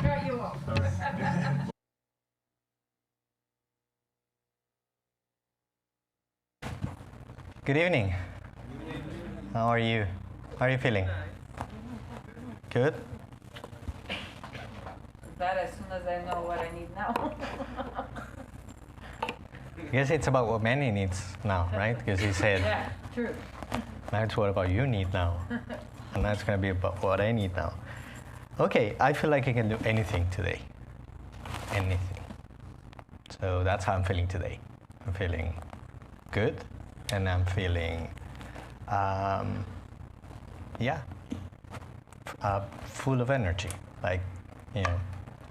You won't. Good evening. How are you? How are you feeling? Good? That as soon as I know what I need now. I guess it's about what Manny needs now, right? Because he said, Yeah, true. now it's what about you need now. And that's going to be about what I need now. Okay, I feel like I can do anything today. Anything. So that's how I'm feeling today. I'm feeling good. And I'm feeling, full of energy. Like,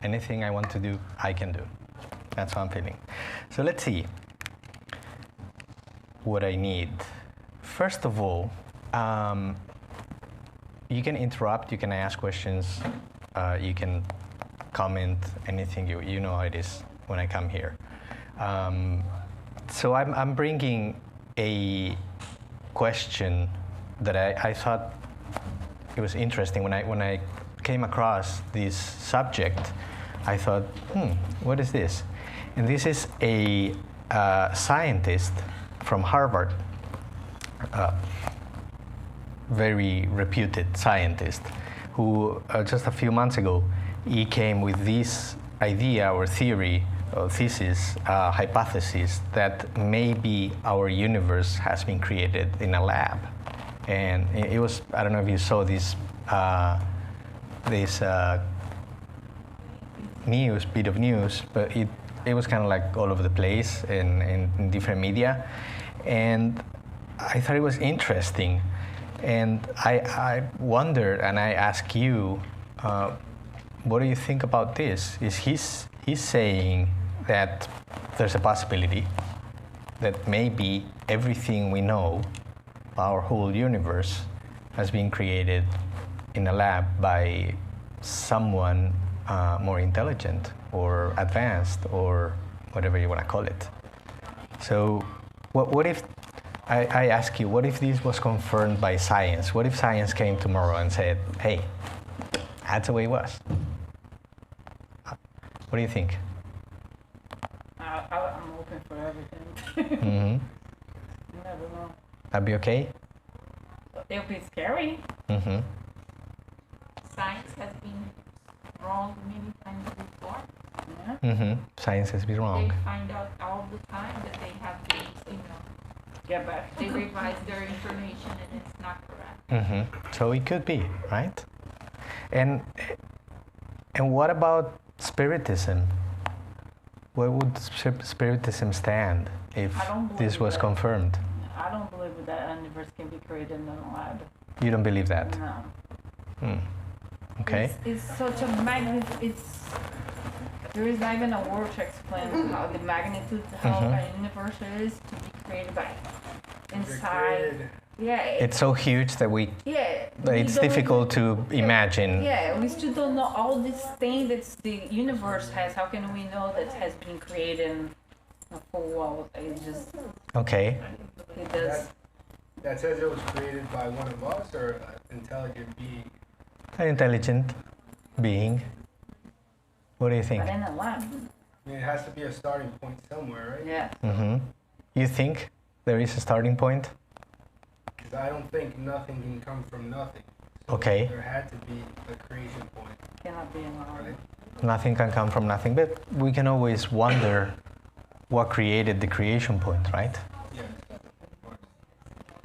anything I want to do, I can do. That's how I'm feeling. So let's see what I need. First of all, you can interrupt, you can ask questions, you can comment, anything. You know how it is when I come here. So I'm bringing a question that I thought it was interesting. When I came across this subject, I thought, what is this? And this is a scientist from Harvard, very reputed scientist, who just a few months ago, he came with this idea or theory or thesis, hypothesis that maybe our universe has been created in a lab. And it was, I don't know if you saw this bit of news, but it was kind of like all over the place in different media. And I thought it was interesting. And I wondered, and I ask you, what do you think about this? Is he's saying that there's a possibility that maybe everything we know, our whole universe, has been created in a lab by someone more intelligent or advanced or whatever you want to call it. So what if, I ask you, what if this was confirmed by science? What if science came tomorrow and said, hey, that's the way it was? What do you think? I'm open for everything. Mm-hmm. You never know. That'd be okay? It'll be scary. Mm-hmm. Science has been wrong many times before. Yeah. Mm-hmm. Science has been wrong. They find out all the time that they have things, but they revise their information and it's not correct. Mm-hmm. So it could be, right? And what about Spiritism? Where would Spiritism stand if this was confirmed? I don't believe that a universe can be created in a lab. You don't believe that? No. Okay. It's such a magnitude. There is not even a word to explain how the magnitude, how a universe is to be created by inside. Yeah. It's so huge that it's difficult to imagine. Yeah, we still don't know all this thing that the universe has. How can we know that has been created in a full world? It just. Okay. It does. That says it was created by one of us or an intelligent being? An intelligent being. What do you think? But in a lab. I mean, it has to be a starting point somewhere, right? Yeah. Mm-hmm. You think there is a starting point? Because I don't think nothing can come from nothing. So Okay. there had to be a creation point. Cannot be in a lab. Right? Nothing can come from nothing, but we can always wonder what created the creation point, right? Yeah.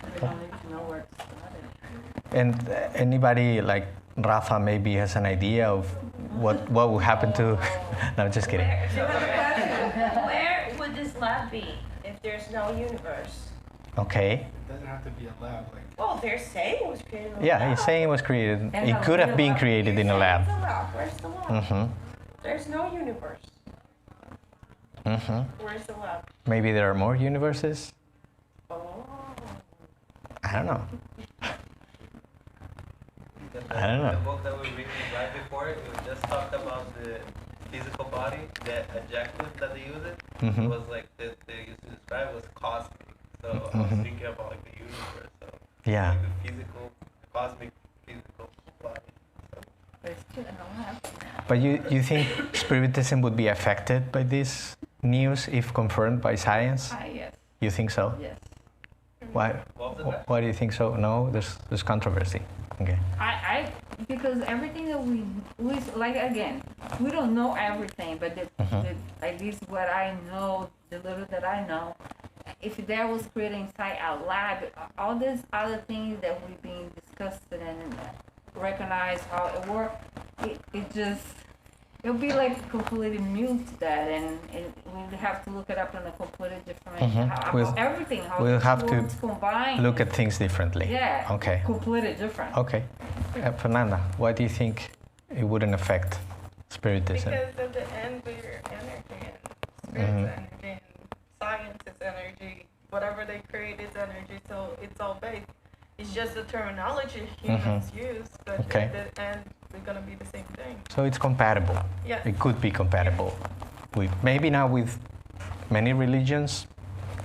We don't need to know where it started. And anybody like Rafa maybe has an idea of what will happen to... No, just kidding. Where would this lab be if there's no universe? Okay. It doesn't have to be a lab. Well, they're saying it was created in a Yeah, lab. he's saying it was created. It could have been created in a lab. Where's the lab? Mm-hmm. There's no universe. Mm-hmm. Where's the lab? Maybe there are more universes? Oh. I don't know. I don't know. The book that we were reading right before it just talked about the physical body, the adjective that they use it. Mhm. It was like they used to describe it was cosmic. So I was thinking about like the universe. So Yeah. like the physical, cosmic physical body. So. There's still in a lab. But you think Spiritism would be affected by this news if confirmed by science? Yes. You think so? Yes. Why? What was that? Why do you think so? No, there's controversy. Okay. I because everything that we like, again, we don't know everything, but at least what I know, the little that I know, if there was created inside our lab, all these other things that we've been discussing and recognize how it works, it'll be like completely mute to that, and we'll have to look it up in a completely different how everything how we'll the have to words combine. Look at things differently. Yeah. Okay. Completely different. Okay. Fernanda, why do you think it wouldn't affect Spiritism? Because at the end, we're energy, and spirit's energy, and science is energy. Whatever they create is energy, so it's all based. It's just the terminology humans use, but at the end, we're gonna be the same thing. So it's compatible. Yeah. It could be compatible with, maybe not with many religions,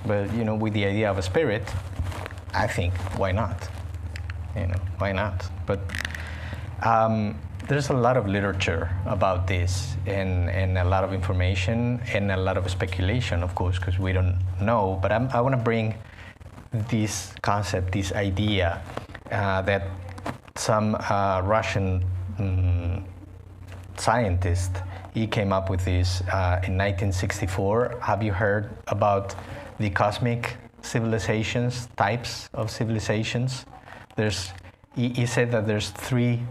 but with the idea of a spirit, I think, why not? Why not? But there's a lot of literature about this, and a lot of information, and a lot of speculation, of course, because we don't know. But I want to bring this concept, this idea that some Russian scientist, he came up with this in 1964. Have you heard about the cosmic civilizations, types of civilizations? He said that there's 3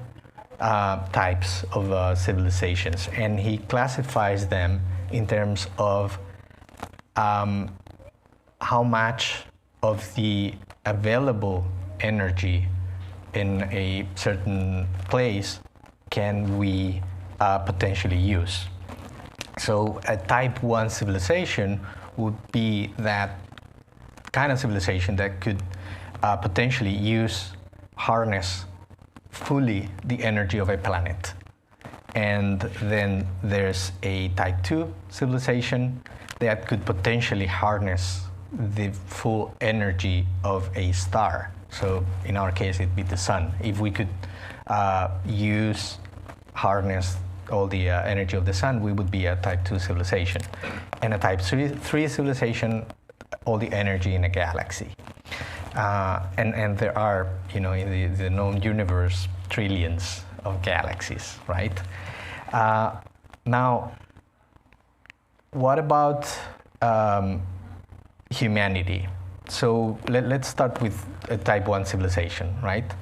types of civilizations, and he classifies them in terms of how much of the available energy in a certain place can we potentially use. So a type 1 civilization would be that kind of civilization that could potentially harness fully the energy of a planet. And then there's a type 2 civilization that could potentially harness the full energy of a star. So in our case, it'd be the sun. If we could harness all the energy of the sun, we would be a type 2 civilization. And a type 3 civilization, all the energy in a galaxy. And there are, in the known universe, trillions of galaxies, right? Now, what about humanity? So let's start with a type 1 civilization, right?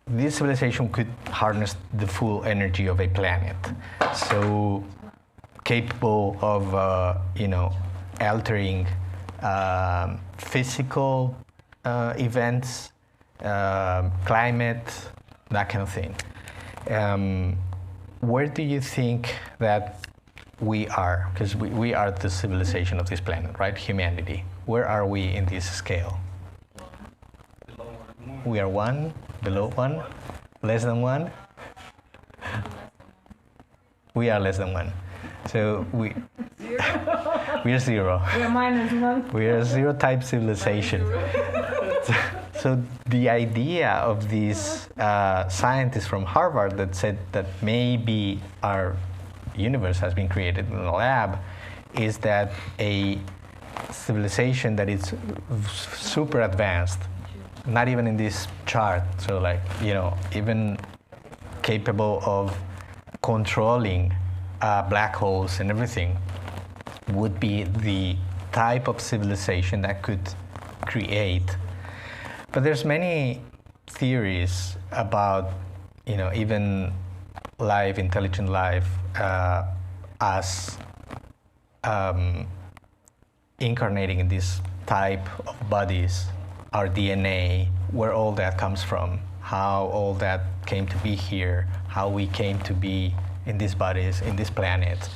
This civilization could harness the full energy of a planet. So capable of, altering physical events, climate, that kind of thing. Where do you think that we are? Because we are the civilization of this planet, right? Humanity. Where are we in this scale? We are 1, below 1, less than 1. We are less than 1. So we are 0. We are -1. We are a 0 type civilization. So the idea of these scientists from Harvard that said that maybe our universe has been created in a lab is that a civilization that is super advanced, not even in this chart, so even capable of controlling black holes and everything, would be the type of civilization that could create. But there's many theories about, even life, intelligent life, as incarnating in this type of bodies, our DNA, where all that comes from, how all that came to be here, how we came to be in these bodies, in this planet.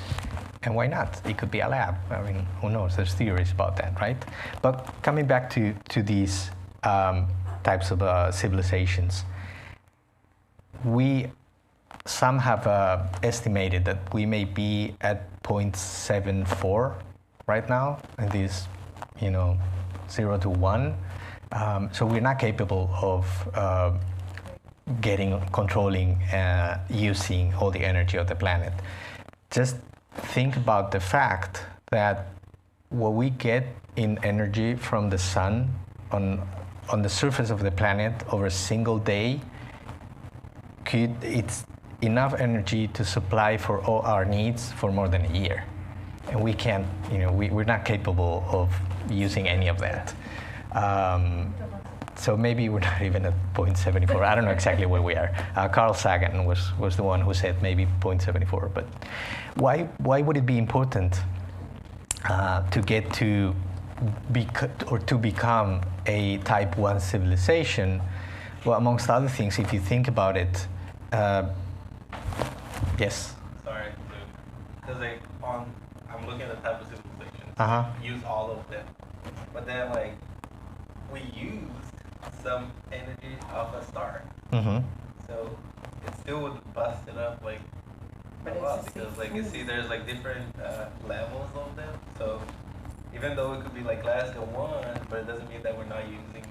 And why not? It could be a lab. I mean, who knows? There's theories about that, right? But coming back to these types of civilizations, some have estimated that we may be at 0.74 right now in this, 0 to 1. So we're not capable of controlling, using all the energy of the planet. Just think about the fact that what we get in energy from the sun on the surface of the planet over a single day, it's enough energy to supply for all our needs for more than a year. And we can't, we're not capable of using any of that. So maybe we're not even at 0.74. I don't know exactly where we are. Carl Sagan was the one who said maybe 0.74. But why would it be important to get to become a type 1 civilization? Well, amongst other things, if you think about it, yes. Sorry, because I'm looking at the type of civilization. Uh-huh. Use all of them, but then we used some energy off a star. Mm-hmm. So it still would bust it up a lot, because you see there's different levels of them. So even though it could be less than 1, but it doesn't mean that we're not using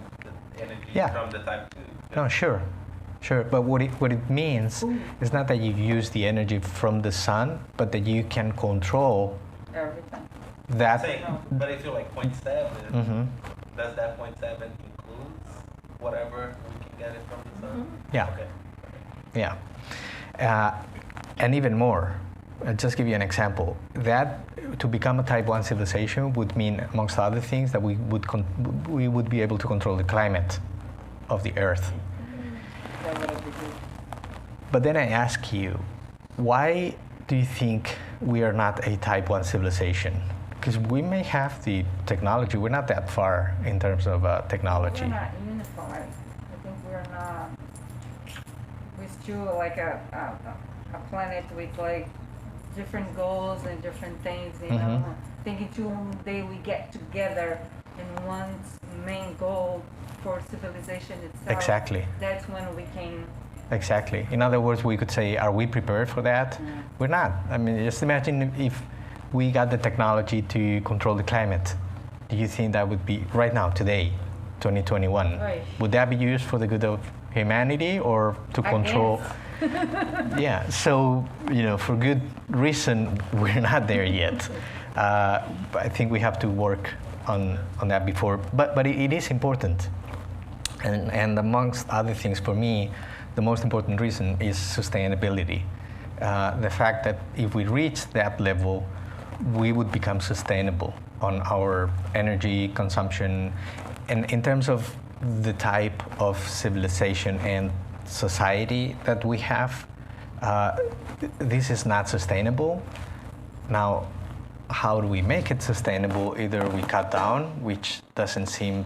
the energy from the type 2. No, sure. But what it means is not that you use the energy from the sun, but that you can control everything. That. But if you're 0.7, mm-hmm. does that 0.7 includes whatever we can get it from the sun? Mm-hmm. Yeah. Okay. Yeah. And even more. I'll just give you an example. That to become a type 1 civilization would mean, amongst other things, that we would be able to control the climate of the Earth. But then I ask you, why do you think we are not a type 1 civilization? Because we may have the technology. We're not that far in terms of technology. We're not unified. I think we're not. We're still a planet with different goals and different things. You know, thinking one day we get together in one main goal for civilization itself. Exactly. That's when we can. Exactly. In other words, we could say, are we prepared for that? We're not. I mean, just imagine if we got the technology to control the climate. Do you think that would be, right now, today, 2021, would that be used for the good of humanity or to control? Yeah, so, for good reason, we're not there yet. But I think we have to work on that before. But it is important. And amongst other things, for me, the most important reason is sustainability. The fact that if we reach that level, we would become sustainable on our energy consumption. And in terms of the type of civilization and society that we have, this is not sustainable. Now, how do we make it sustainable? Either we cut down, which doesn't seem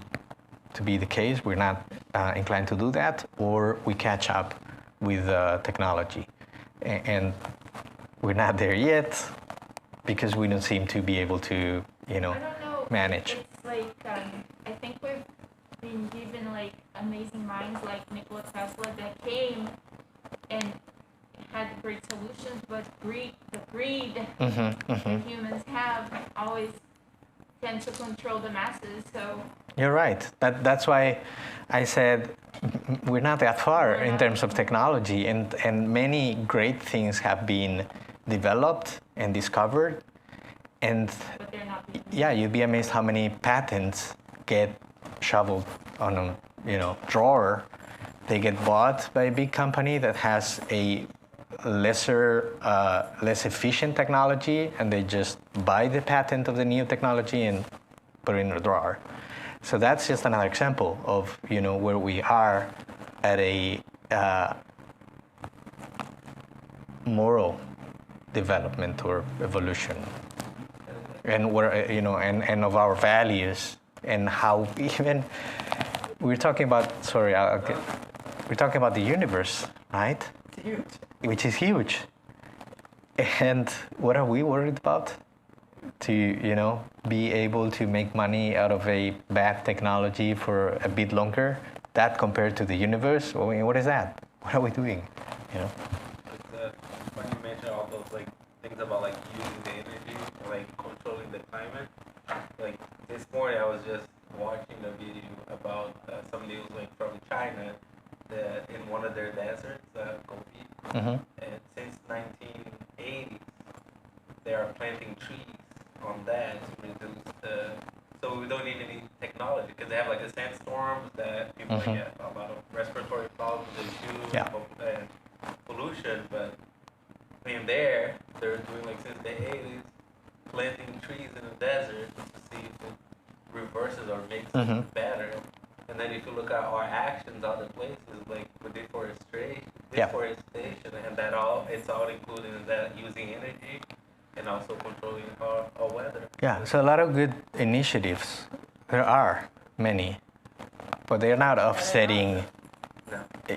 to be the case, we're not inclined to do that, or we catch up with technology. And we're not there yet because we don't seem to be able to, I don't know, manage. It's I think we've been given amazing minds like Nikola Tesla that came and had great solutions, but the greed that humans have always tend to control the masses. So you're right. That's why I said we're not that far in terms of technology, and many great things have been developed and discovered. And but they're not being you'd be amazed how many patents get shoveled on a drawer. They get bought by a big company that has a less efficient technology, and they just buy the patent of the new technology and put it in a drawer. So that's just another example of where we are at a moral development or evolution, and where and of our values, and how even we're talking about. We're talking about the universe, right? It's huge. Which is huge. And what are we worried about? To, be able to make money out of a bad technology for a bit longer? That compared to the universe? I mean, what is that? What are we doing? It's when you mention all those things about using the energy or controlling the climate. This morning I was just watching a video about some news from China in one of their deserts, Gobi. Mm-hmm. And since 1980, they are planting trees on that to reduce the. So we don't need any technology because they have like a sandstorms that people get a lot of respiratory problems, issues, and pollution. But in there, they're doing like since the 80s, planting trees in the desert to see if it reverses or makes it better. And then if you look at our actions, other places like with deforestation, and that it's all included in that using energy and also controlling our weather. Yeah, so a lot of good initiatives. There are many, but they're not offsetting.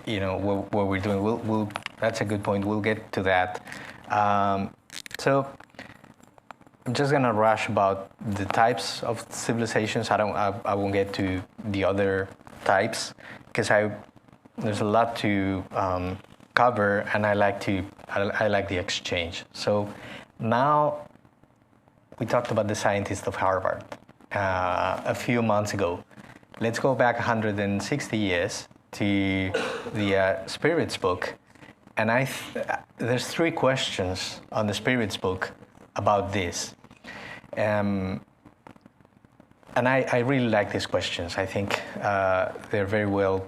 You know what we're doing. We'll that's a good point. We'll get to that. So I'm just gonna rush about the types of civilizations. I won't get to the other types because there's a lot to cover, and I like the exchange. So now we talked about the scientists of Harvard a few months ago. Let's go back 160 years to the Spirits book, and there's 3 questions on the Spirits book about this. And I really like these questions. I think they're very well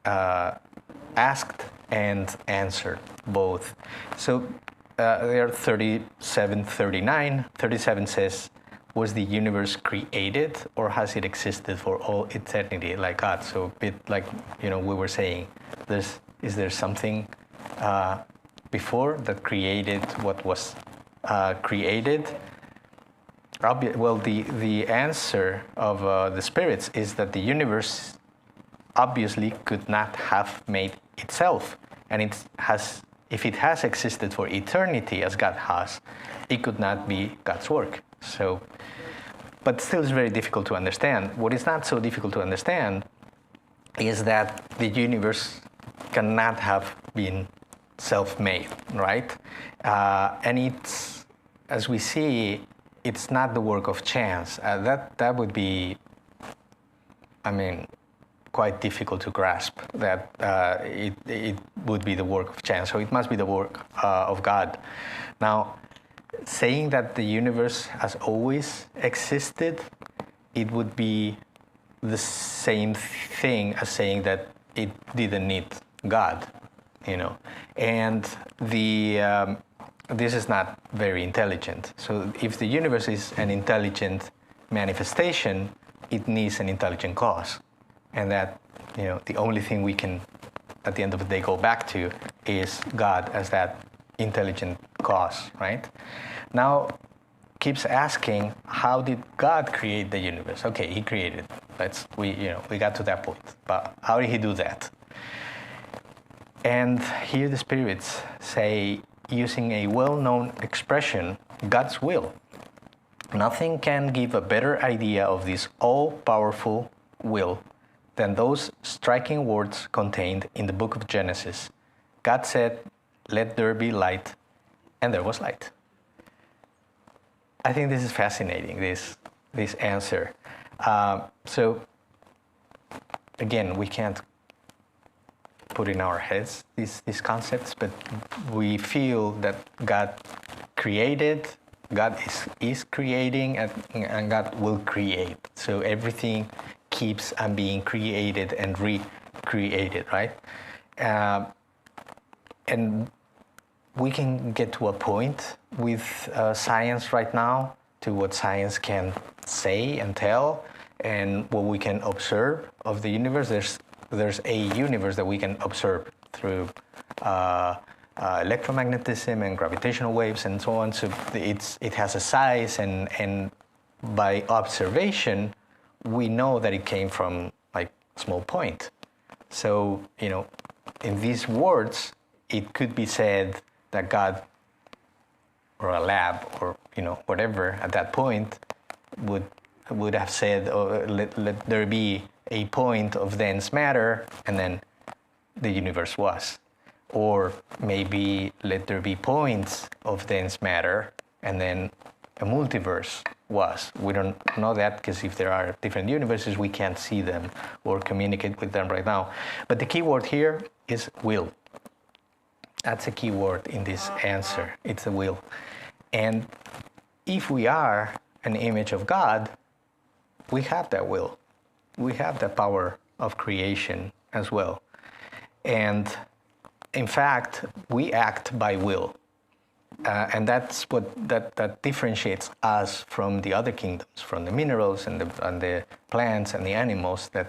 asked and answered, both. So they are 37, 39. 37 says, was the universe created or has it existed for all eternity like God? So a bit like, we were saying, is there something before that created what was created? Well, the answer of the spirits is that the universe obviously could not have made itself, and if it has existed for eternity as God has, it could not be God's work. So, but still, it's very difficult to understand. What is not so difficult to understand is that the universe cannot have been self-made, right? And it's, as we see, it's not the work of chance. That would be, quite difficult to grasp that it would be the work of chance. So it must be the work of God. Now, saying that the universe has always existed, it would be the same thing as saying that it didn't need God, And this is not very intelligent. So if the universe is an intelligent manifestation, it needs an intelligent cause. And that, the only thing we can, at the end of the day, go back to is God as that intelligent cause, right? Now, keeps asking, how did God create the universe? Okay, he created it. We got to that point. But how did he do that? And here the spirits say, using a well-known expression, God's will. Nothing can give a better idea of this all-powerful will than those striking words contained in the book of Genesis. God said, "Let there be light," and there was light. I think this is fascinating, this answer. So, again, we can't put in our heads these concepts, but we feel that God created, God is creating, and God will create. So everything keeps on being created and recreated, right? And we can get to a point with science right now, to what science can say and tell, and what we can observe of the universe. There's a universe that we can observe through electromagnetism and gravitational waves and so on. So it has a size, and by observation, we know that it came from like a small point. So, in these words, it could be said that God, or a lab, or whatever at that point, would have said, let there be a point of dense matter, and then the universe was. Or maybe let there be points of dense matter, and then a multiverse was. We don't know that because if there are different universes, we can't see them or communicate with them right now. But the key word here is will. That's a key word in this answer. It's a will. And if we are an image of God, we have that will. We have the power of creation as well. And in fact, we act by will. And that's what that differentiates us from the other kingdoms, from the minerals and the plants and the animals that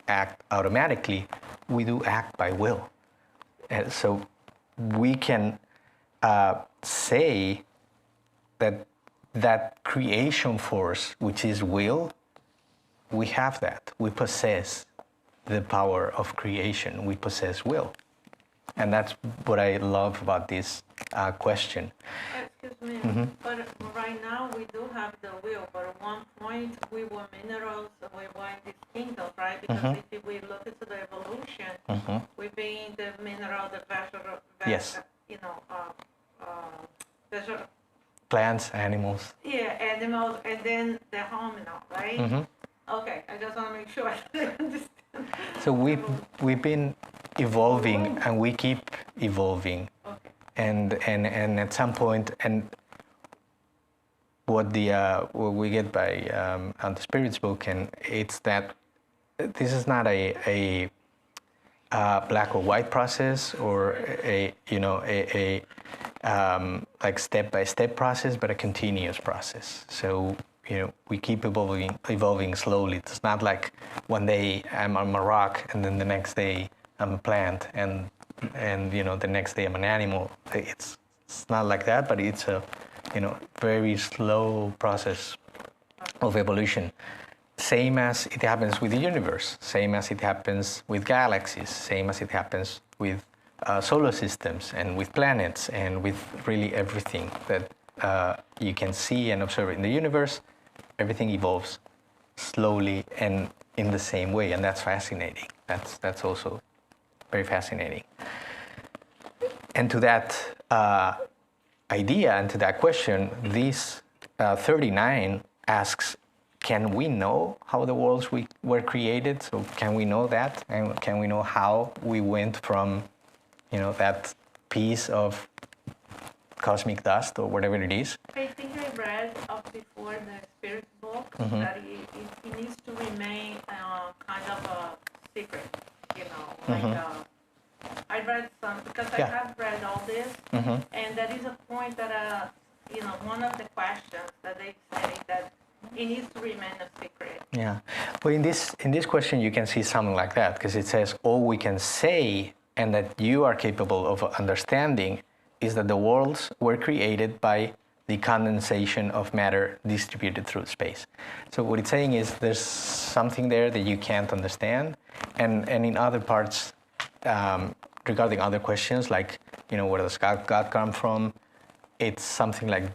act automatically. We do act by will. And so we can say that creation force, which is will, we have that. We possess the power of creation. We possess will. And that's what I love about this question. Excuse me, but right now we do have the will, but at one point we were minerals, we were in this kingdom, right? Because if we look into the evolution, we've been the mineral, the vegetable, Yes. vegetable. Plants, animals. Yeah, animals, and then the hominal, right? Okay, I just want to make sure I understand. So we've been evolving, and we keep evolving. Okay. And at some point, and what we get by on the Spirit's book, and it's that this is not a black or white process or a like step-by-step process, but a continuous process. So we keep evolving slowly. It's not like one day I'm a rock and then the next day I'm a plant and the next day I'm an animal. It's not like that, but it's a very slow process of evolution. Same as it happens with the universe, same as it happens with galaxies, same as it happens with solar systems and with planets and with really everything that you can see and observe in the universe. Everything evolves slowly and in the same way, and that's fascinating. That's also very fascinating. And to that idea and to that question, this 39 asks, can we know how the worlds were created? So can we know that? And can we know how we went from, that piece of cosmic dust or whatever it is? I think I read before the Spirit's book that it needs to remain kind of a secret, I read some, because I have read all this, and there is a point that, one of the questions that they say that it needs to remain a secret. Yeah. Well, in this question, you can see something like that, because it says, all we can say and that you are capable of understanding is that the worlds were created by the condensation of matter distributed through space. So what it's saying is there's something there that you can't understand, and in other parts, regarding other questions like, where does God come from? It's something like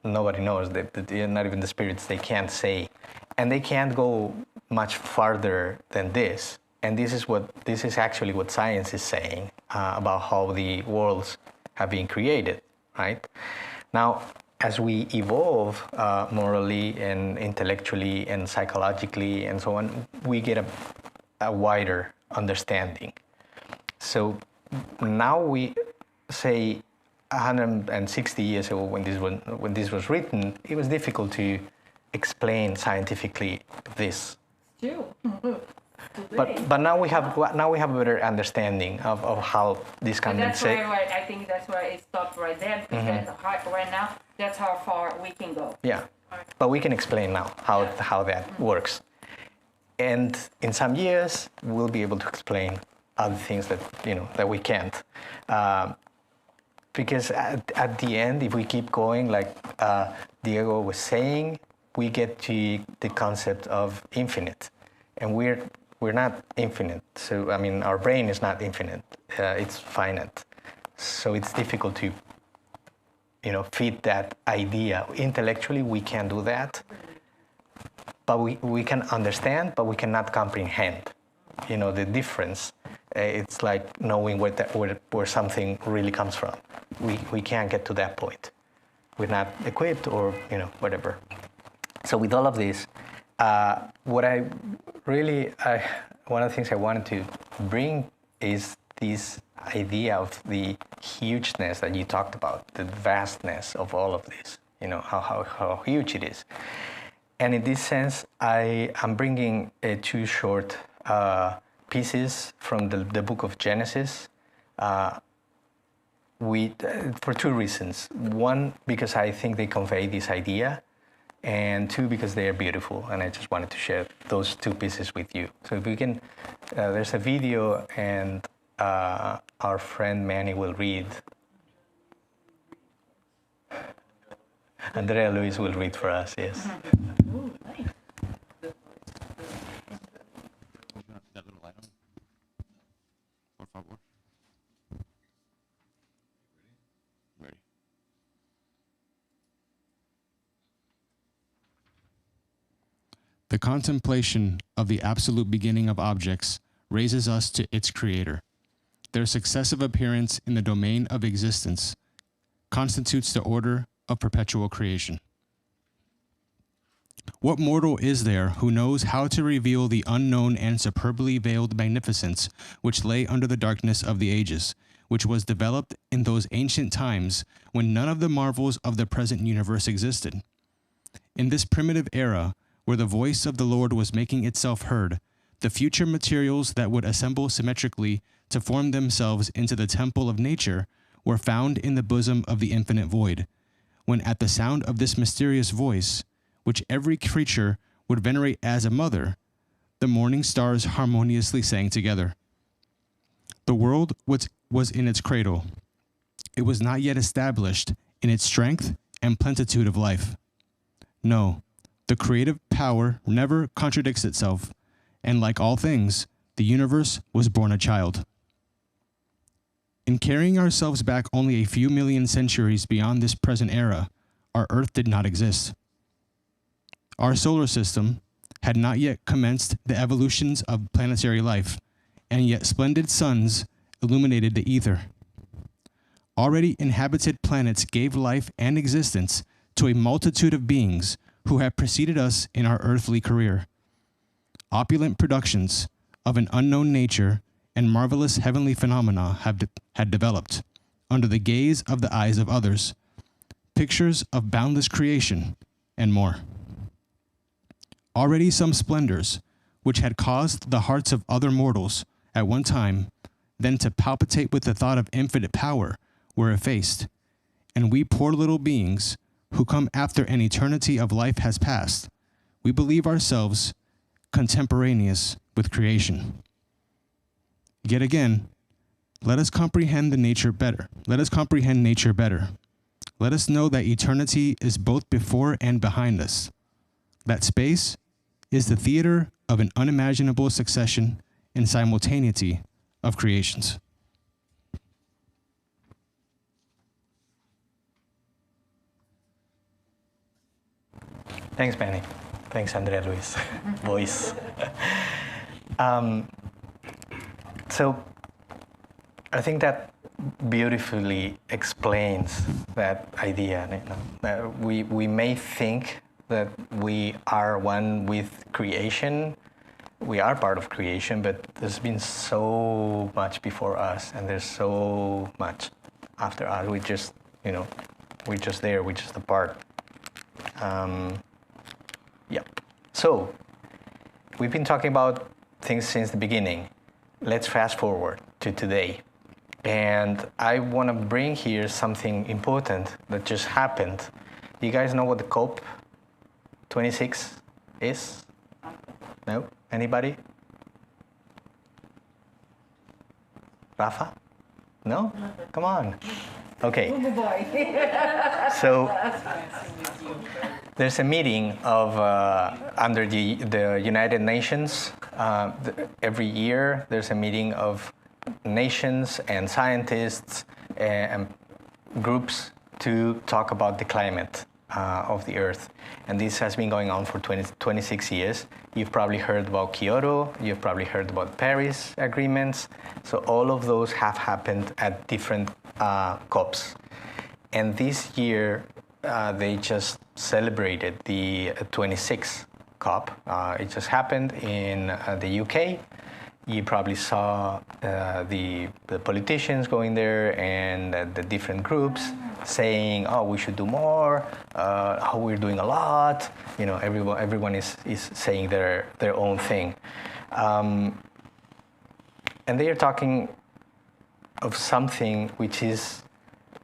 nobody knows, that not even the spirits, they can't say. And they can't go much farther than this. And this is actually what science is saying about how the worlds have been created, right? Now, as we evolve morally and intellectually and psychologically and so on, we get a wider understanding. So now we say 160 years ago when this was written, it was difficult to explain scientifically this. True. But now we have a better understanding of how this condensation. I think that's why it stopped right there, because right now that's how far we can go. Yeah, but we can explain now how that works, and in some years we'll be able to explain other things that we can't, because at the end, if we keep going like Diego was saying, we get to the concept of infinite, and we're not infinite. So, our brain is not infinite. It's finite. So it's difficult to, fit that idea. Intellectually, we can do that. But we can understand, but we cannot comprehend, the difference. It's like knowing where something really comes from. We can't get to that point. we're not equipped, or whatever. So with all of this, one of the things I wanted to bring is this idea of the hugeness that you talked about, the vastness of all of this. How huge it is. And in this sense, I am bringing two short pieces from the book of Genesis for two reasons. One, because I think they convey this idea, and two, because they are beautiful, and I just wanted to share those two pieces with you. So if we can, there's a video, and our friend Manny will read. Andrea Luis will read for us, yes. Ooh, nice. That little light on. Por favor. Ready. The contemplation of the absolute beginning of objects raises us to its creator. Their successive appearance in the domain of existence constitutes the order of perpetual creation. What mortal is there who knows how to reveal the unknown and superbly veiled magnificence which lay under the darkness of the ages, which was developed in those ancient times when none of the marvels of the present universe existed? In this primitive era, where the voice of the Lord was making itself heard, the future materials that would assemble symmetrically to form themselves into the temple of nature were found in the bosom of the infinite void, when at the sound of this mysterious voice, which every creature would venerate as a mother, the morning stars harmoniously sang together. The world was in its cradle. It was not yet established in its strength and plenitude of life. No, the creative power never contradicts itself, and like all things, the universe was born a child. In carrying ourselves back only a few million centuries beyond this present era, our Earth did not exist. Our solar system had not yet commenced the evolutions of planetary life, and yet splendid suns illuminated the ether. Already inhabited planets gave life and existence to a multitude of beings who had preceded us in our earthly career. Opulent productions of an unknown nature and marvelous heavenly phenomena had developed, under the gaze of the eyes of others, pictures of boundless creation, and more. Already some splendors, which had caused the hearts of other mortals at one time then to palpitate with the thought of infinite power, were effaced, and we poor little beings, who come after an eternity of life has passed, we believe ourselves contemporaneous with creation. Yet again, let us comprehend nature better. Let us comprehend nature better. Let us know that eternity is both before and behind us. That space is the theater of an unimaginable succession and simultaneity of creations. Thanks, Manny. Thanks, Andrea Luis. Voice. So I think that beautifully explains that idea. That we may think that we are one with creation. We are part of creation, but there's been so much before us, and there's so much after us. We're just there. We're just a part. Yeah. So we've been talking about things since the beginning. Let's fast forward to today. And I want to bring here something important that just happened. Do you guys know what the COP26 is? No? Anybody? Rafa? No? Come on. Okay. So there's a meeting of under the United Nations. Every year there's a meeting of nations and scientists and groups to talk about the climate of the Earth. And this has been going on for 26 years. You've probably heard about Kyoto. You've probably heard about Paris agreements. So all of those have happened at different COPs. And this year, they just celebrated the 26th COP. It just happened in the UK. You probably saw the politicians going there and the different groups saying, "Oh, we should do more. Oh, we're doing a lot." You know, everyone is saying their own thing, and they are talking of something which is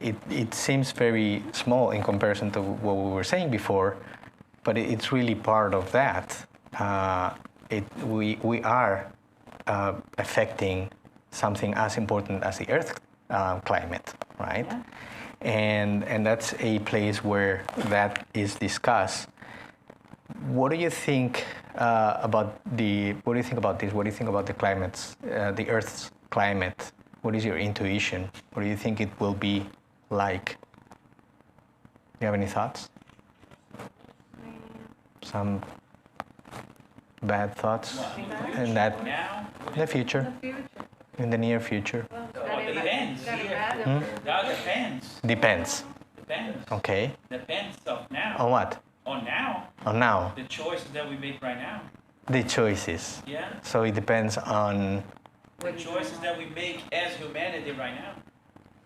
it seems very small in comparison to what we were saying before, but it's really part of that. We are affecting something as important as the Earth climate, right? Yeah. And that's a place where that is discussed. What do you think about this? What do you think about the climates, the Earth's climate? What is your intuition? What do you think it will be like? Do you have any thoughts? Some bad thoughts in that Now? in the future, in the near future? Depends. That depends. Depends. Depends. Okay. Depends of now. On what? On now. On now. The choices that we make right now. The choices. Yeah. So it depends on. The choices that we make as humanity right now.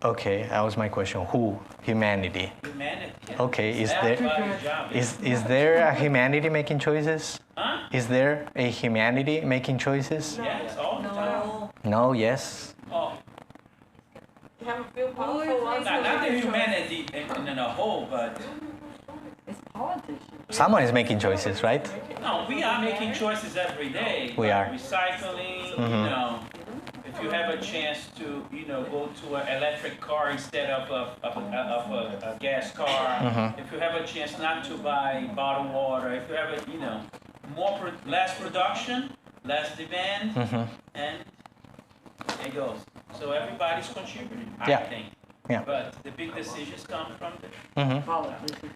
Okay, that was my question. Who? Humanity. Humanity. Yeah. Okay, is Everybody's job. is there a humanity making choices? Huh? Is there a humanity making choices? Yes, all the time. No, yes. Oh, You have a few powerful ones. not the humanity in a whole, but It's politicians. Someone is making choices, right? no, we are making choices every day. We like are. recycling. Mhm. You know, if you have a chance to, go to an electric car instead of a gas car. Mhm. If you have a chance not to buy bottled water. If you have less production, less demand, Mhm. and it goes. So everybody's contributing, I Yeah. think. Yeah. But the big decisions come from the Mhm. Politicians.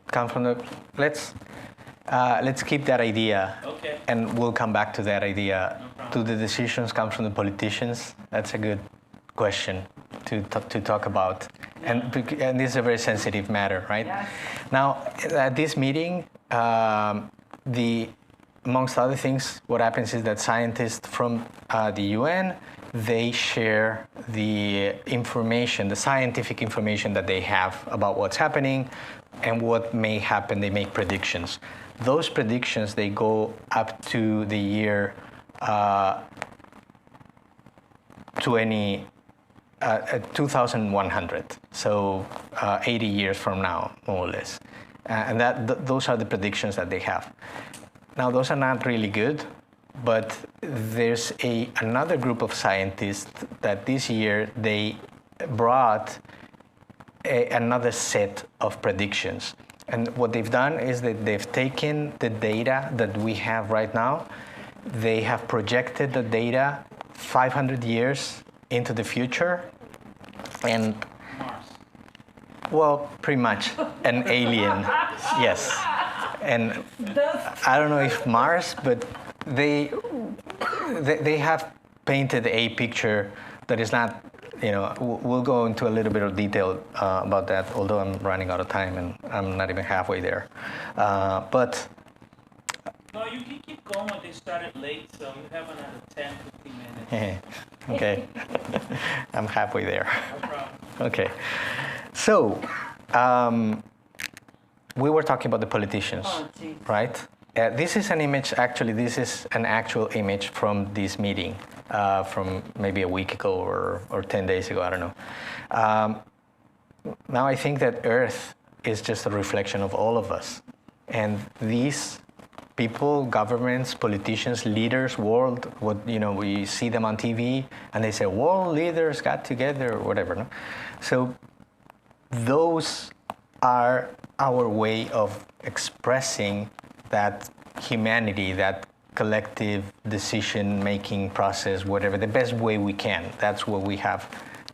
Come from the. Let's keep that idea, okay. and we'll come back to that idea. No problem. Do the decisions come from the politicians? That's a good question to talk about, and this is a very sensitive matter, right? Yes. Now, at this meeting, amongst other things, what happens is that scientists from the UN, they share the information, the scientific information that they have about what's happening and what may happen. They make predictions. Those predictions, they go up to the year 2100, so 80 years from now, more or less. And those are the predictions that they have. Now, those are not really good, but there's another group of scientists that this year they brought another set of predictions. And what they've done is that they've taken the data that we have right now, they have projected the data 500 years into the future, and Mars. well, pretty much an alien, yes. And I don't know if Mars, but they have painted a picture that is not, we'll go into a little bit of detail about that, although I'm running out of time and I'm not even halfway there. But No, you can keep going. They started late, so you have another 10, 15 minutes. okay, I'm halfway there. No problem. Okay, so we were talking about the politicians, Oh, geez. right? This is an image, actually, this is an actual image from this meeting from maybe a week ago or 10 days ago, I don't know. Now I think that Earth is just a reflection of all of us. And these people, governments, politicians, leaders, we see them on TV and they say, world leaders got together or whatever. No? So those are our way of expressing that humanity, that collective decision-making process, whatever, the best way we can. That's what we have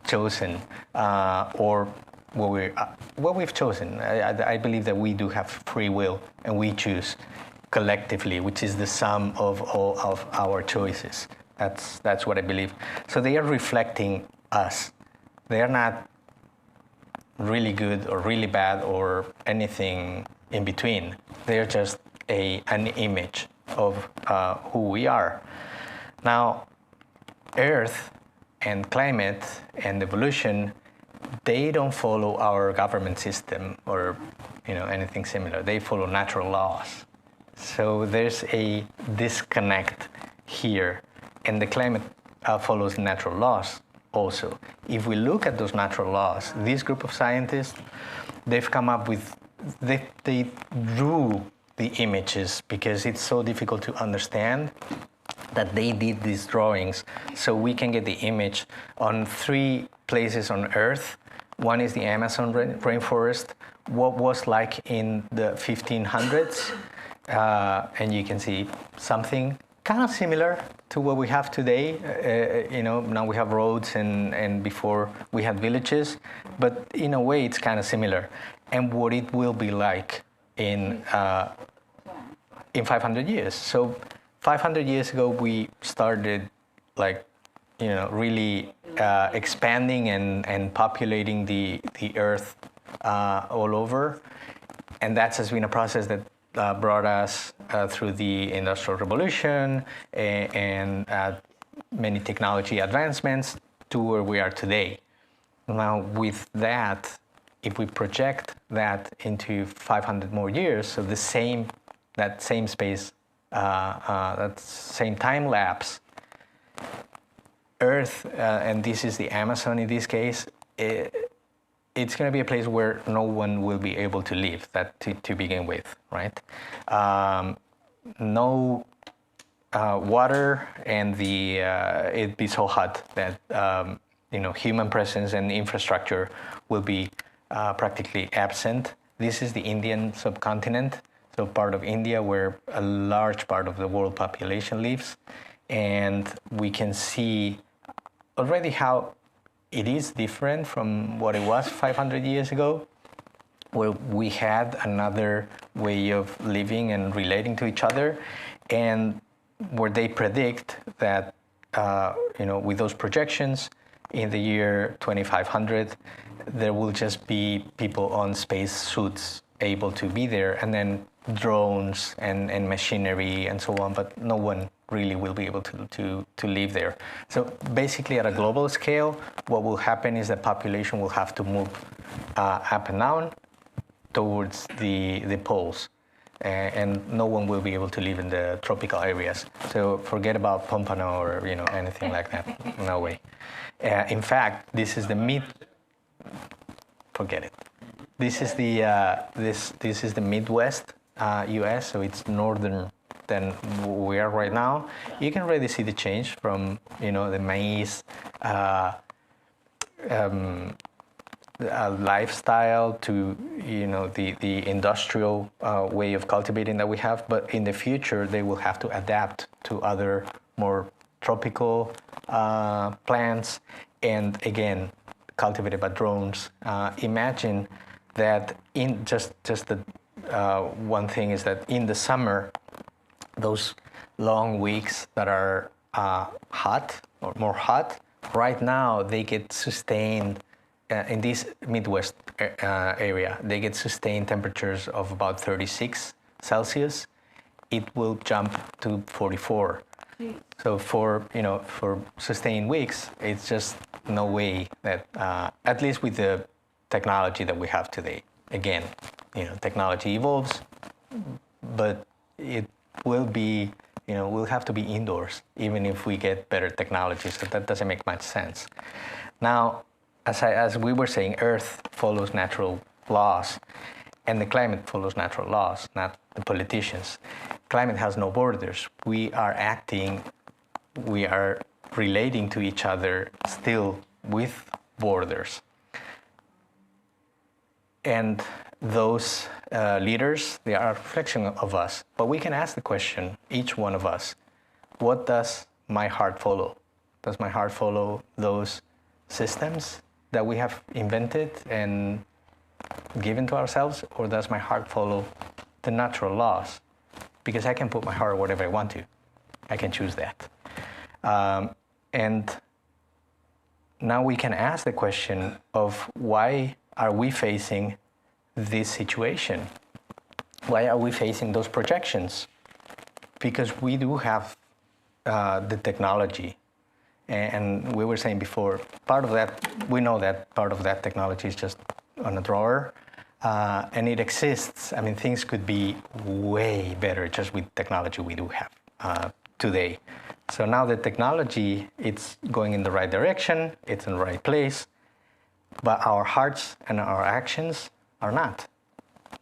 chosen, or what we've chosen. I believe that we do have free will, and we choose collectively, which is the sum of all of our choices. That's what I believe. So they are reflecting us. They are not really good or really bad or anything in between. They're just an image of who we are. Now, Earth and climate and evolution, they don't follow our government system or anything similar. They follow natural laws. So there's a disconnect here, and the climate follows natural laws also. If we look at those natural laws, this group of scientists, they've come up with, they drew the images because it's so difficult to understand that they did these drawings so we can get the image on 3 places on Earth. One is the Amazon rainforest, what was like in the 1500s, and you can see something kind of similar to what we have today. Now we have roads and before we had villages, but in a way it's kind of similar. And what it will be like in 500 years. So 500 years ago we started really expanding and populating the Earth all over, and that has been a process that brought us through the Industrial Revolution and many technology advancements to where we are today. Now with that, if we project that into 500 more years, so that same space, that same time lapse, Earth, and this is the Amazon in this case, it's going to be a place where no one will be able to live, to begin with, right? No water, and it'd be so hot that human presence and infrastructure will be practically absent. This is the Indian subcontinent, so part of India where a large part of the world population lives, and we can see already how it is different from what it was 500 years ago, where we had another way of living and relating to each other, and where they predict that, with those projections, in the year 2500, there will just be people on space suits able to be there, and then drones and machinery and so on, but no one really will be able to live there. So basically at a global scale, what will happen is that population will have to move up and down towards the poles, and no one will be able to live in the tropical areas. So forget about Pompano or anything like that. No way. In fact, this is the forget it. This is the this is the Midwest U.S., so it's northern than we are right now. You can already see the change from the maize lifestyle to the industrial way of cultivating that we have. But in the future, they will have to adapt to other more tropical plants, and again cultivated by drones. Imagine that in just the one thing is that in the summer, those long weeks that are hot or more hot, right now they get sustained in this Midwest area. They get sustained temperatures of about 36 Celsius. It will jump to 44. So for sustained weeks, it's just no way that at least with the technology that we have today. Again, technology evolves, but it will be, we'll have to be indoors even if we get better technology. So that doesn't make much sense. Now, as we were saying, Earth follows natural laws, and the climate follows natural laws, not the politicians. Climate has no borders. We are relating to each other still with borders. And those leaders, they are a reflection of us. But we can ask the question, each one of us, what does my heart follow? Does my heart follow those systems that we have invented and given to ourselves, or does my heart follow the natural laws? Because I can put my heart whatever I want to. I can choose that. And now we can ask the question of why are we facing this situation? Why are we facing those projections? Because we do have the technology. And we were saying before, part of that, we know that part of that technology is just on a drawer, and it exists. I mean, things could be way better just with technology we do have today. So now the technology, it's going in the right direction, it's in the right place, but our hearts and our actions are not,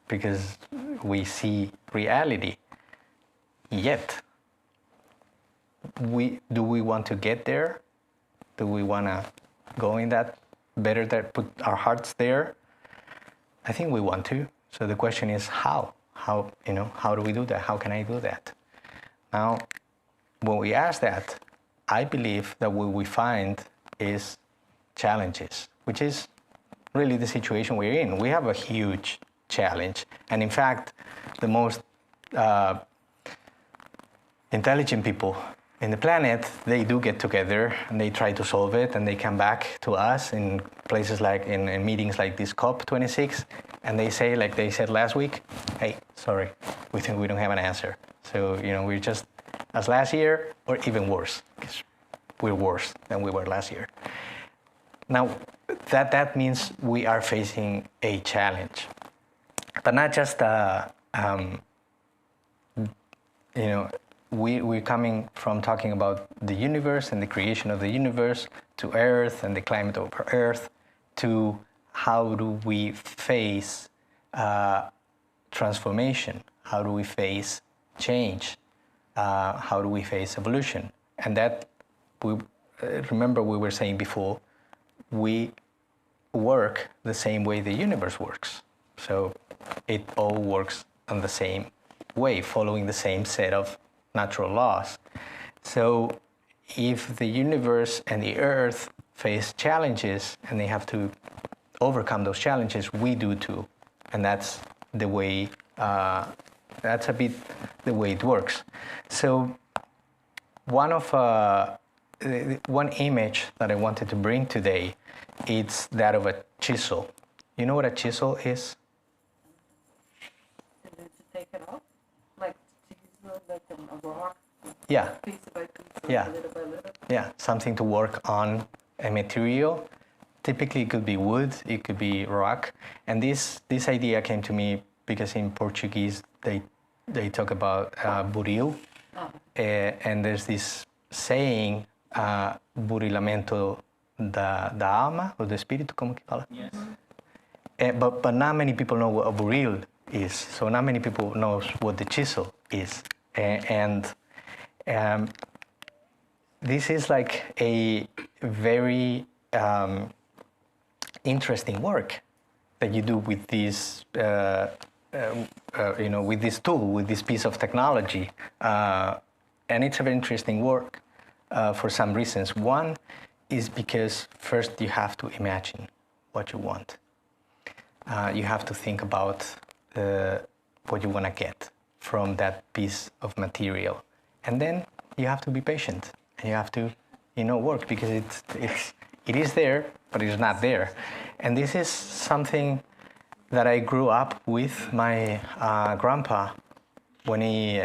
because we see reality. Yet, do we want to get there? Do we want to go in that better, that put our hearts there? I think we want to. So the question is how? How do we do that? How can I do that? Now, when we ask that, I believe that what we find is challenges, which is really the situation we're in. We have a huge challenge. And in fact, the most intelligent people in the planet, they do get together and they try to solve it, and they come back to us in places like in meetings like this COP26, and they say, like they said last week, hey, sorry, we think we don't have an answer. So, we're just as last year, or even worse, because we're worse than we were last year. Now, that means we are facing a challenge, but not just we're coming from talking about the universe and the creation of the universe to Earth and the climate of Earth, to how do we face transformation? How do we face change? How do we face evolution? And that, remember we were saying before, we work the same way the universe works. So it all works in the same way, following the same set of natural laws. So if the universe and the earth face challenges and they have to overcome those challenges, we do too. And that's the way, that's a bit the way it works. So one image that I wanted to bring today, it's that of a chisel. You know what a chisel is? To take it off? Like chisel, like a rock? Yeah. Piece by piece, Yeah. little by little? Yeah, something to work on a material. Typically it could be wood, it could be rock. And this idea came to me because in Portuguese they talk about buril. Oh. And there's this saying, burilamento da alma, or do espírito, como que fala? Yes. But not many people know what a buril is. So not many people knows what the chisel is. And this is like a very interesting work that you do with this, with this tool, with this piece of technology. And it's a very interesting work for some reasons. One is because first you have to imagine what you want. You have to think about what you want to get from that piece of material. And then you have to be patient. And you have to, work, because it is there, but it's not there. And this is something that I grew up with my grandpa when he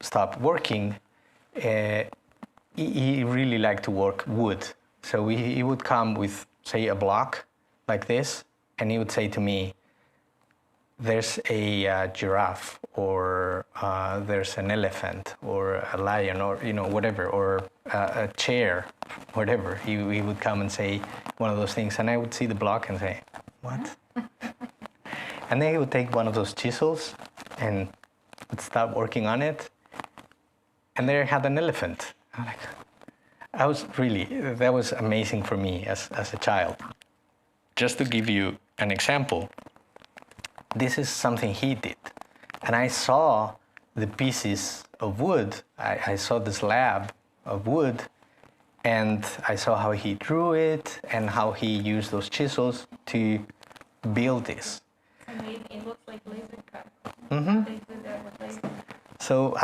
stopped working. He really liked to work wood. So he would come with, say, a block like this, and he would say to me, there's a giraffe, or there's an elephant, or a lion, or whatever, or a chair, whatever. He would come and say one of those things, and I would see the block and say, what? And then he would take one of those chisels and would start working on it, and there I had an elephant. I'm like, that was amazing for me as a child. Just to give you an example, this is something he did. And I saw the pieces of wood. I saw the slab of wood, and I saw how he drew it and how he used those chisels to build this. And it looks like laser cut. Mm-hmm. They do that with laser. So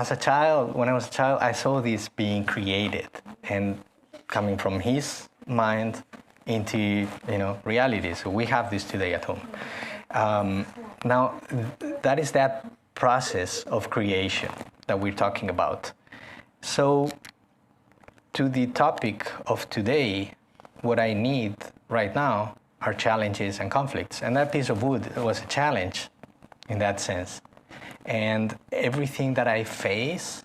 when I was a child, I saw this being created and coming from his mind into reality. So we have this today at home. Now, that is that process of creation that we're talking about. So, to the topic of today, what I need right now are challenges and conflicts. And that piece of wood was a challenge in that sense. And everything that I face,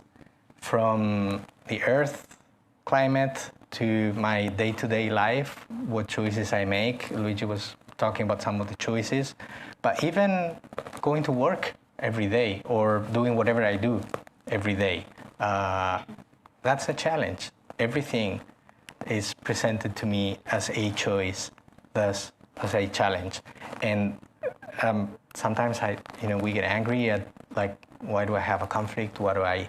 from the earth, climate, to my day-to-day life, what choices I make. Luigi was talking about some of the choices. But even going to work every day or doing whatever I do every day, that's a challenge. Everything is presented to me as a choice, thus as a challenge. And sometimes we get angry at, like, why do I have a conflict? Why do I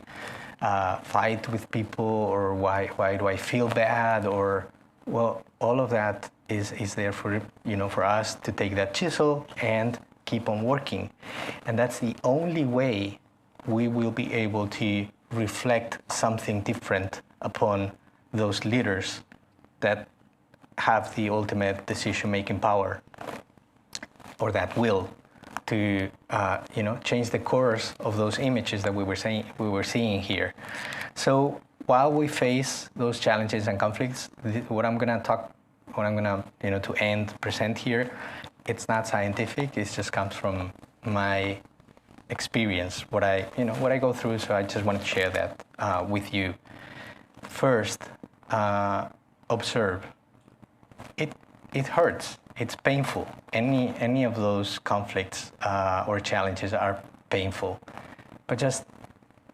fight with people? Or why do I feel bad? Or, well, all of that is there for us to take that chisel and keep on working. And that's the only way we will be able to reflect something different upon those leaders that have the ultimate decision-making power, or that will, to change the course of those images that we were seeing here. So while we face those challenges and conflicts, what I'm gonna present here, it's not scientific. It just comes from my experience, what I go through. So I just want to share that with you. First, observe. It hurts. It's painful. Any of those conflicts or challenges are painful. But just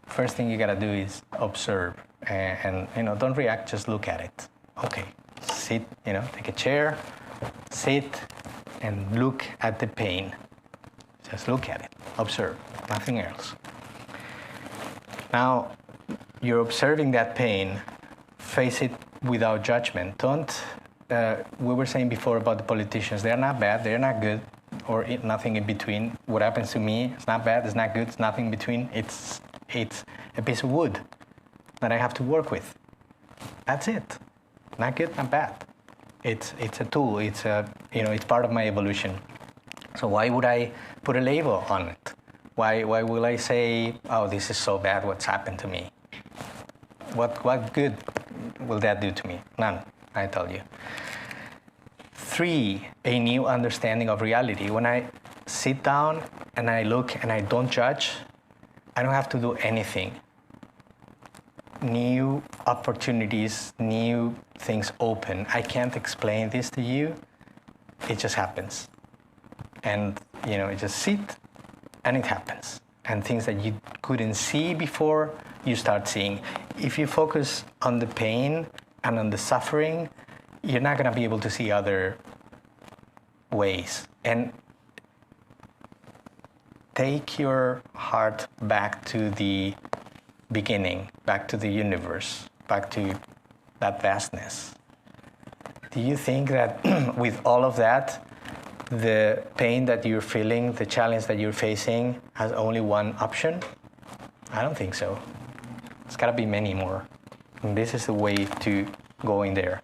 first thing you gotta do is observe and don't react. Just look at it. Okay, sit. Take a chair, sit, and look at the pain. Just look at it. Observe. Nothing else. Now, you're observing that pain. Face it without judgment. Don't. We were saying before about the politicians. They're not bad. They're not good, or nothing in between. What happens to me, it's not bad. It's not good. It's nothing in between. It's a piece of wood that I have to work with. That's it. Not good, not bad. It's a tool. It's it's part of my evolution. So why would I put a label on it? Why will I say, oh, this is so bad, what's happened to me? What good will that do to me? None, I tell you. 3, a new understanding of reality. When I sit down and I look and I don't judge, I don't have to do anything. New opportunities, new things open. I can't explain this to you. It just happens. And, you just sit and it happens. And things that you couldn't see before, you start seeing. If you focus on the pain and on the suffering, you're not going to be able to see other ways. And take your heart back to the beginning, back to the universe, back to that vastness. Do you think that with all of that, the pain that you're feeling, the challenge that you're facing, has only one option? I don't think so. It's got to be many more. And this is the way to go in there.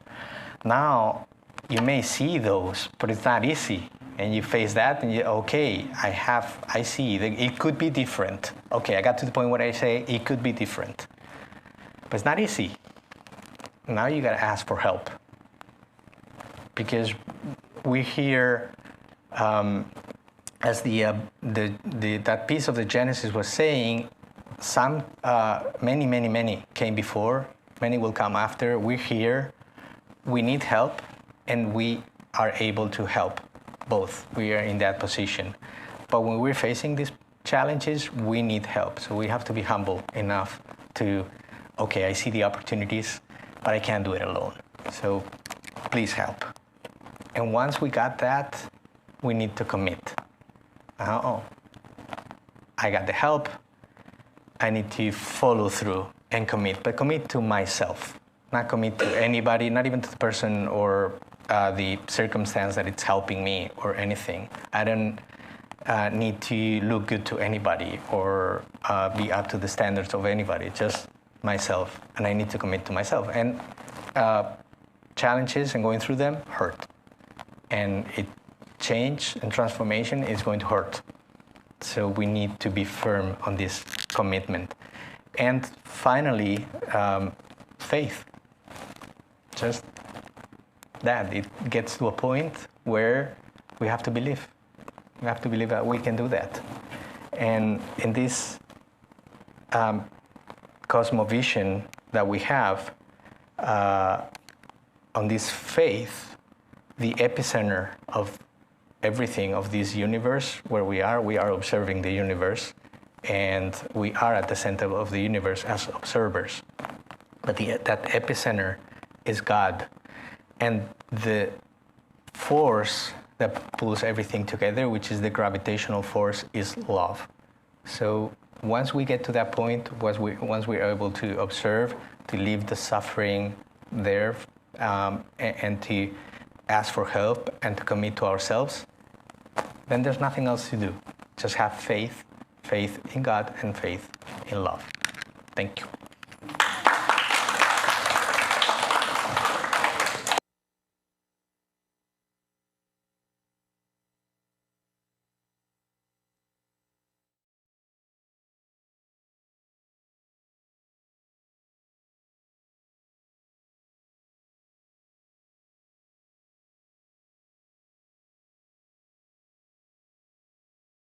Now, you may see those, but it's not easy. And you face that, and I see. It could be different. Okay, I got to the point where I say it could be different. But it's not easy. Now you got to ask for help. Because we're here, as that piece of the Genesis was saying, many came before, many will come after. We're here, we need help, and we are able to help both. We are in that position. But when we're facing these challenges, we need help. So we have to be humble enough to, I see the opportunities, but I can't do it alone. So please help. And once we got that, we need to commit. I got the help. I need to follow through and commit, but commit to myself, not commit to anybody, not even to the person or the circumstance that it's helping me or anything. I don't need to look good to anybody or be up to the standards of anybody, just myself. And I need to commit to myself. And challenges and going through them hurt. And change and transformation is going to hurt. So we need to be firm on this commitment. And finally, faith. Just that. It gets to a point where we have to believe. We have to believe that we can do that. And in this cosmovision that we have, on this faith, the epicenter of everything, of this universe where we are observing the universe, and we are at the center of the universe as observers. But that epicenter is God. And the force that pulls everything together, which is the gravitational force, is love. So once we get to that point, once we're able to observe, to leave the suffering there, and to ask for help and to commit to ourselves, then there's nothing else to do. Just have faith in God and faith in love. Thank you.